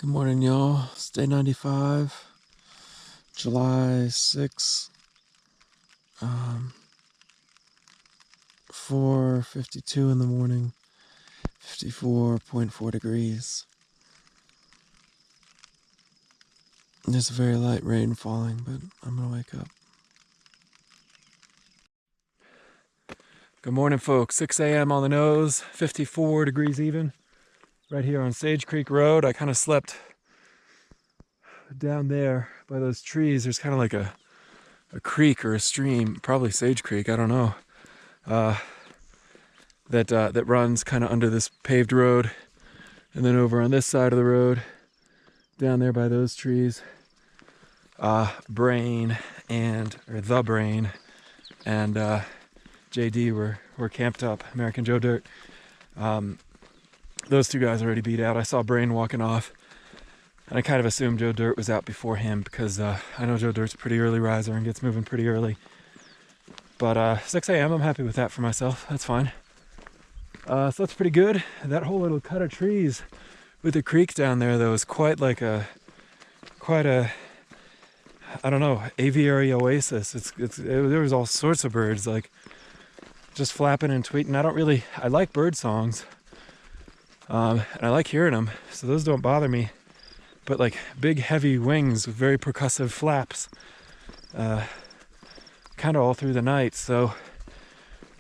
Good morning, y'all. It's day 95, July 6th, 4:52 in the morning, 54.4 degrees. There's a very light rain falling, but I'm gonna wake up. Good morning, folks. 6 a.m. on the nose, 54 degrees even. Right here on Sage Creek Road. I kind of slept down there by those trees. There's kind of like a creek or a stream, probably Sage Creek, I don't know, that runs kind of under this paved road. And then over on this side of the road, down there by those trees, the Brain and JD were camped up, American Joe Dirt. Those two guys already beat out. I saw Brain walking off, and I kind of assumed Joe Dirt was out before him because I know Joe Dirt's a pretty early riser and gets moving pretty early. But 6 a.m., I'm happy with that for myself. That's fine. So that's pretty good. That whole little cut of trees with the creek down there, though, is quite a I don't know, aviary oasis. There was all sorts of birds, like just flapping and tweeting. I like bird songs. And I like hearing them, so those don't bother me. But like big heavy wings with very percussive flaps, kind of all through the night. So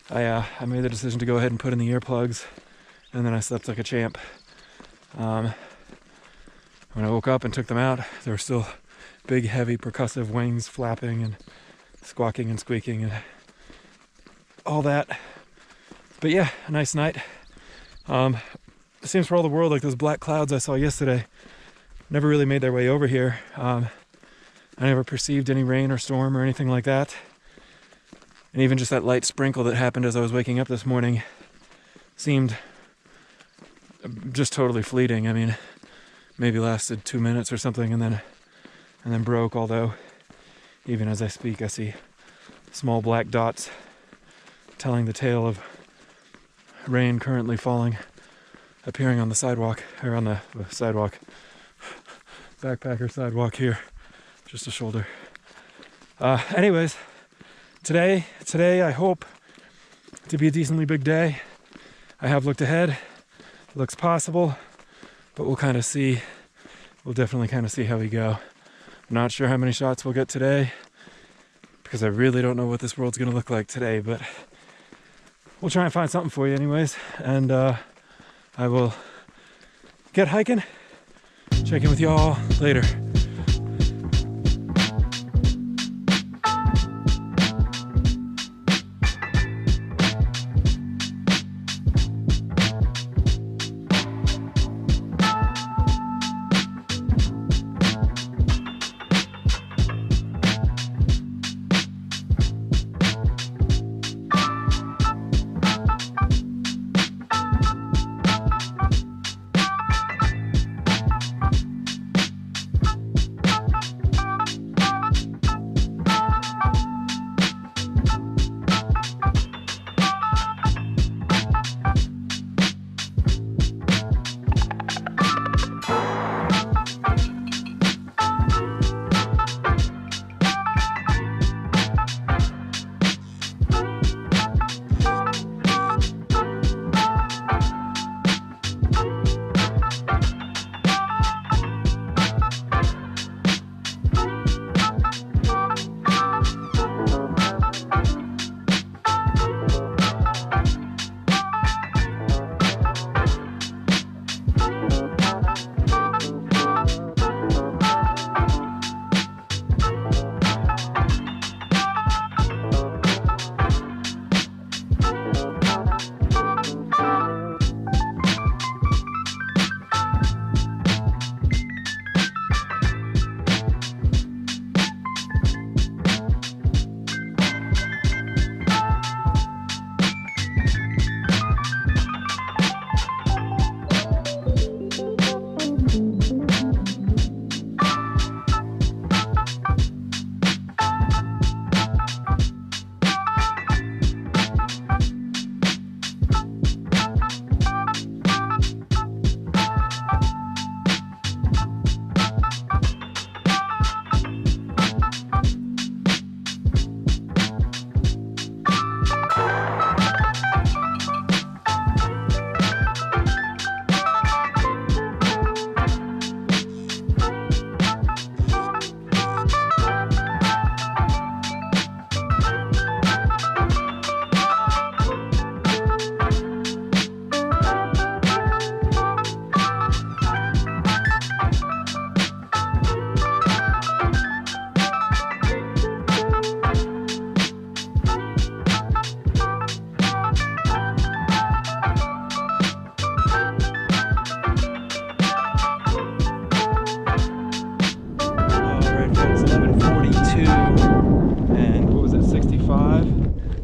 I made the decision to go ahead and put in the earplugs, and then I slept like a champ. When I woke up and took them out, there were still big heavy percussive wings flapping and squawking and squeaking and all that. But yeah, a nice night. It seems for all the world like those black clouds I saw yesterday never really made their way over here. I never perceived any rain or storm or anything like that. And even just that light sprinkle that happened as I was waking up this morning seemed just totally fleeting. I mean, maybe lasted 2 minutes or something and then broke, although even as I speak I see small black dots telling the tale of rain currently falling, appearing on the sidewalk, or on the sidewalk, backpacker sidewalk here, just a shoulder. Anyways, today I hope to be a decently big day. I have looked ahead. It looks possible, but we'll kind of see. We'll definitely kind of see how we go. I'm not sure how many shots we'll get today, because I really don't know what this world's gonna look like today, but we'll try and find something for you anyways, and I will get hiking. Check in with y'all later.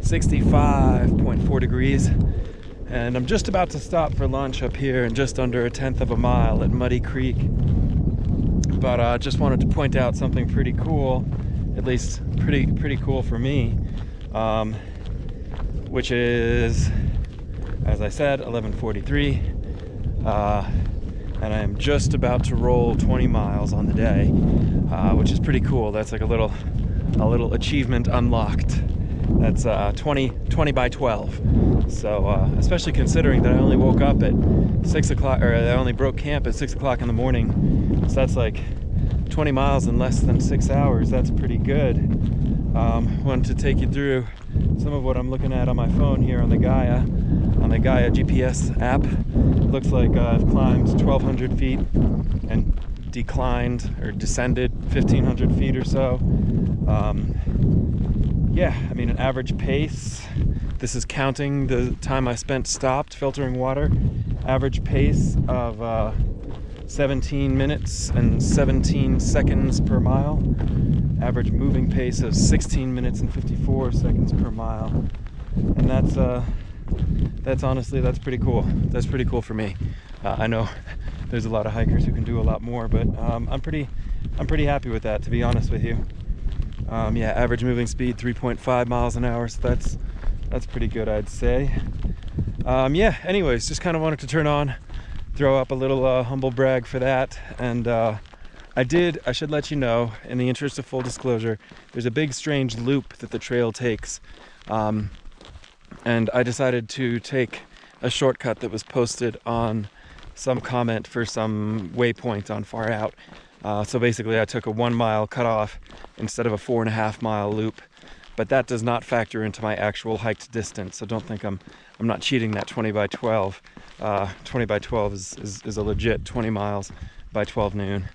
65.4 degrees. And I'm just about to stop for lunch up here in just under a 1/10 of a mile at Muddy Creek. But I just wanted to point out something pretty cool, at least pretty cool for me, which is, as I said, 11:43, and I am just about to roll 20 miles on the day, which is pretty cool. That's like a little achievement unlocked. That's 20 by 12. So especially considering that I only woke up at 6 o'clock, or I only broke camp at 6 o'clock in the morning. So that's like 20 miles in less than 6 hours. That's pretty good. Wanted to take you through some of what I'm looking at on my phone here on the Gaia GPS app. It looks like I've climbed 1,200 feet and declined or descended 1,500 feet or so. Yeah, I mean, an average pace. This is counting the time I spent stopped filtering water. Average pace of 17 minutes and 17 seconds per mile. Average moving pace of 16 minutes and 54 seconds per mile. And that's honestly, that's pretty cool. That's pretty cool for me. I know there's a lot of hikers who can do a lot more, but I'm pretty happy with that, to be honest with you. Yeah, average moving speed 3.5 miles an hour, so that's pretty good, I'd say. Yeah, anyways, just kind of wanted to throw up a little humble brag for that. And I should let you know, in the interest of full disclosure, there's a big strange loop that the trail takes, and I decided to take a shortcut that was posted on some comment for some waypoint on Far Out. So basically I took a 1 mile cutoff instead of a 4.5 mile loop, but that does not factor into my actual hiked distance. So don't think I'm not cheating that 20 by 12. 20 by 12 is a legit 20 miles by 12 noon.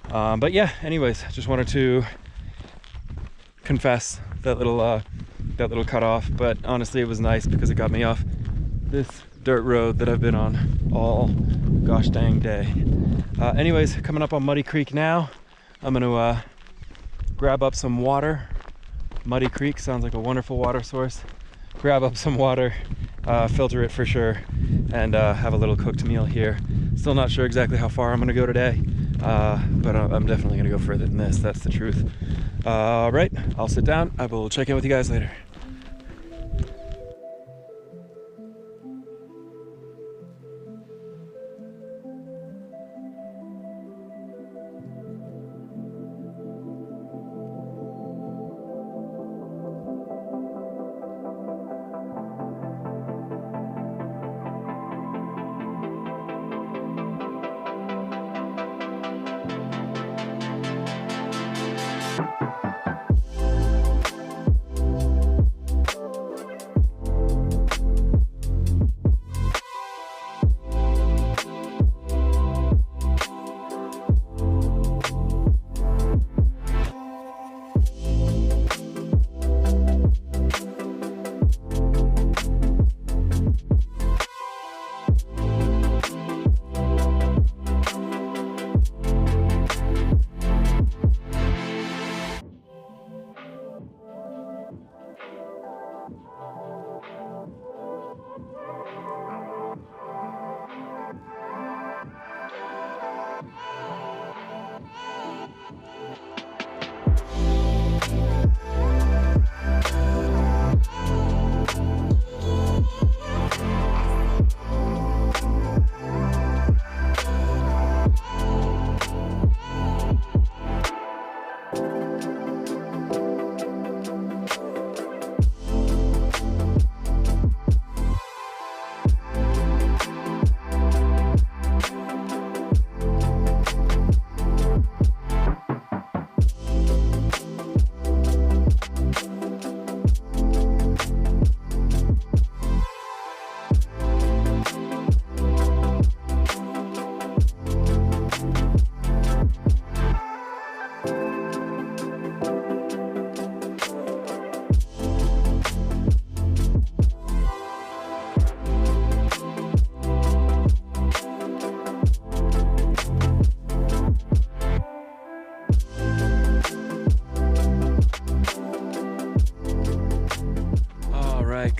But yeah, anyways, just wanted to confess that little cutoff, but honestly it was nice because it got me off this dirt road that I've been on all gosh dang day. Anyways, coming up on Muddy Creek now. I'm gonna grab up some water. Muddy Creek sounds like a wonderful water source. Grab up some water, filter it for sure, and have a little cooked meal here. Still not sure exactly how far I'm gonna go today, but I'm definitely gonna go further than this, that's the truth. Right, I'll sit down. I will check in with you guys later.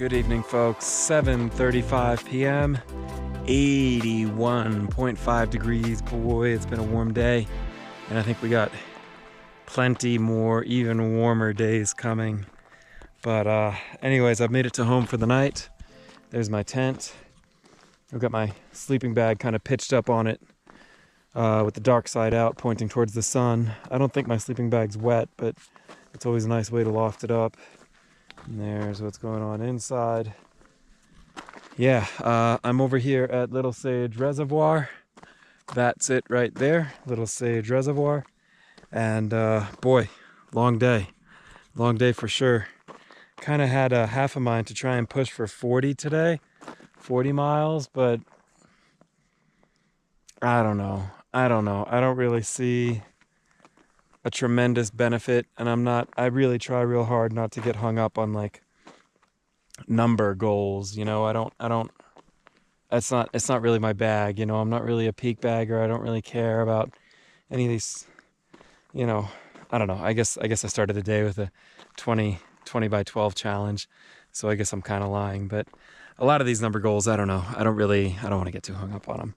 Good evening, folks. 7:35 p.m. 81.5 degrees. Boy, it's been a warm day. And I think we got plenty more, even warmer days coming. But anyways, I've made it to home for the night. There's my tent. I've got my sleeping bag kind of pitched up on it with the dark side out, pointing towards the sun. I don't think my sleeping bag's wet, but it's always a nice way to loft it up. And there's what's going on inside. Yeah, I'm over here at Little Sage Reservoir. That's it right there, Little Sage Reservoir. And boy, long day. Long day for sure. Kind of had a half a mind to try and push for 40 today. 40 miles, but I don't know. I don't really see a tremendous benefit, and I really try real hard not to get hung up on like number goals, you know. It's not really my bag, you know. I'm not really a peak bagger. I don't really care about any of these, you know. I don't know. I guess I started the day with a 20 by 12 challenge, so I guess I'm kind of lying, but a lot of these number goals, I don't know. I don't want to get too hung up on them.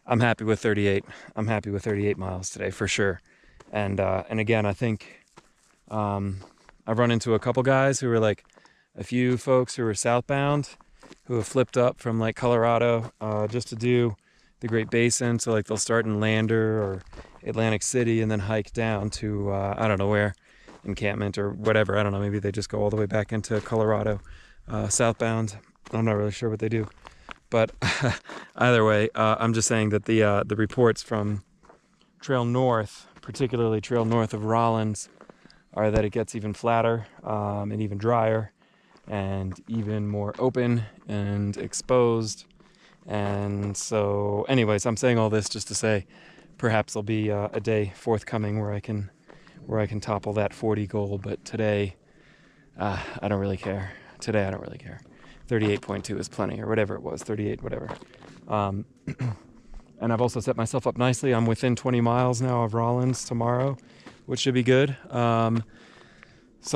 I'm happy with 38. I'm happy with 38 miles today for sure. And again, I think I've run into a couple guys who were like a few folks who were southbound who have flipped up from like Colorado just to do the Great Basin. So like they'll start in Lander or Atlantic City and then hike down to I don't know where, Encampment or whatever. I don't know. Maybe they just go all the way back into Colorado southbound. I'm not really sure what they do. But either way, I'm just saying that the reports from Trail North, particularly Trail North of Rawlins, are that it gets even flatter and even drier and even more open and exposed. And so anyways, I'm saying all this just to say perhaps there'll be a day forthcoming where I can topple that 40 goal. But today, I don't really care. Today, I don't really care. 38.2 is plenty, or whatever it was, 38, whatever. And I've also set myself up nicely. I'm within 20 miles now of Rawlins tomorrow, which should be good. So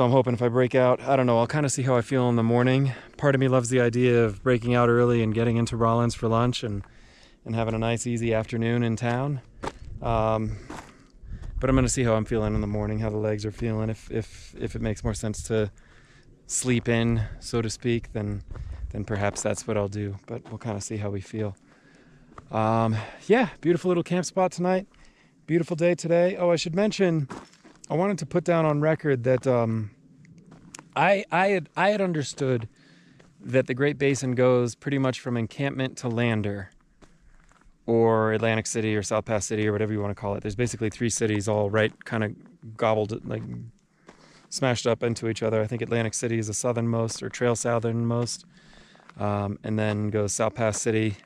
I'm hoping if I break out, I don't know, I'll kind of see how I feel in the morning. Part of me loves the idea of breaking out early and getting into Rawlins for lunch and having a nice, easy afternoon in town. But I'm going to see how I'm feeling in the morning, how the legs are feeling. If it makes more sense to sleep in, so to speak, then perhaps that's what I'll do. But we'll kind of see how we feel. Yeah, beautiful little camp spot tonight. Beautiful day today. Oh, I should mention, I wanted to put down on record that I had understood that the Great Basin goes pretty much from Encampment to Lander, or Atlantic City, or South Pass City, or whatever you want to call it. There's basically 3 cities all right, kind of gobbled, like smashed up into each other. I think Atlantic City is the southernmost, or trail southernmost, and then goes South Pass City,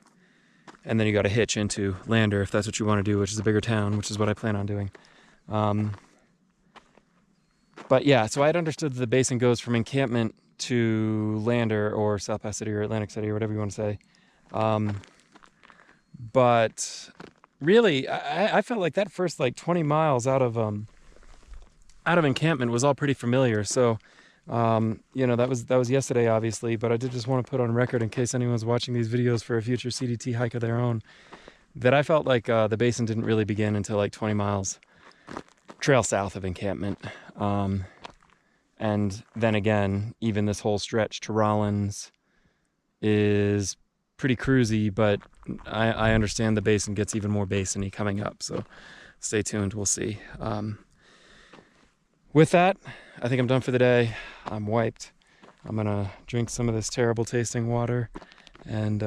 and then you got to hitch into Lander if that's what you want to do, which is a bigger town, which is what I plan on doing. But yeah, so I had understood that the basin goes from Encampment to Lander, or South Pass City, or Atlantic City, or whatever you want to say. But really, I felt like that first like 20 miles out of Encampment was all pretty familiar. So, you know, that was yesterday, obviously, but I did just want to put on record in case anyone's watching these videos for a future CDT hike of their own, that I felt like the basin didn't really begin until like 20 miles trail south of Encampment. And then again, even this whole stretch to Rawlins is pretty cruisy, but I understand the basin gets even more basin-y coming up. So stay tuned. We'll see. With that, I think I'm done for the day. I'm wiped. I'm going to drink some of this terrible tasting water and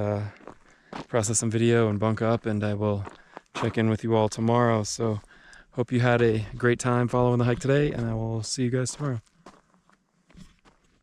process some video and bunk up, and I will check in with you all tomorrow. So hope you had a great time following the hike today, and I will see you guys tomorrow.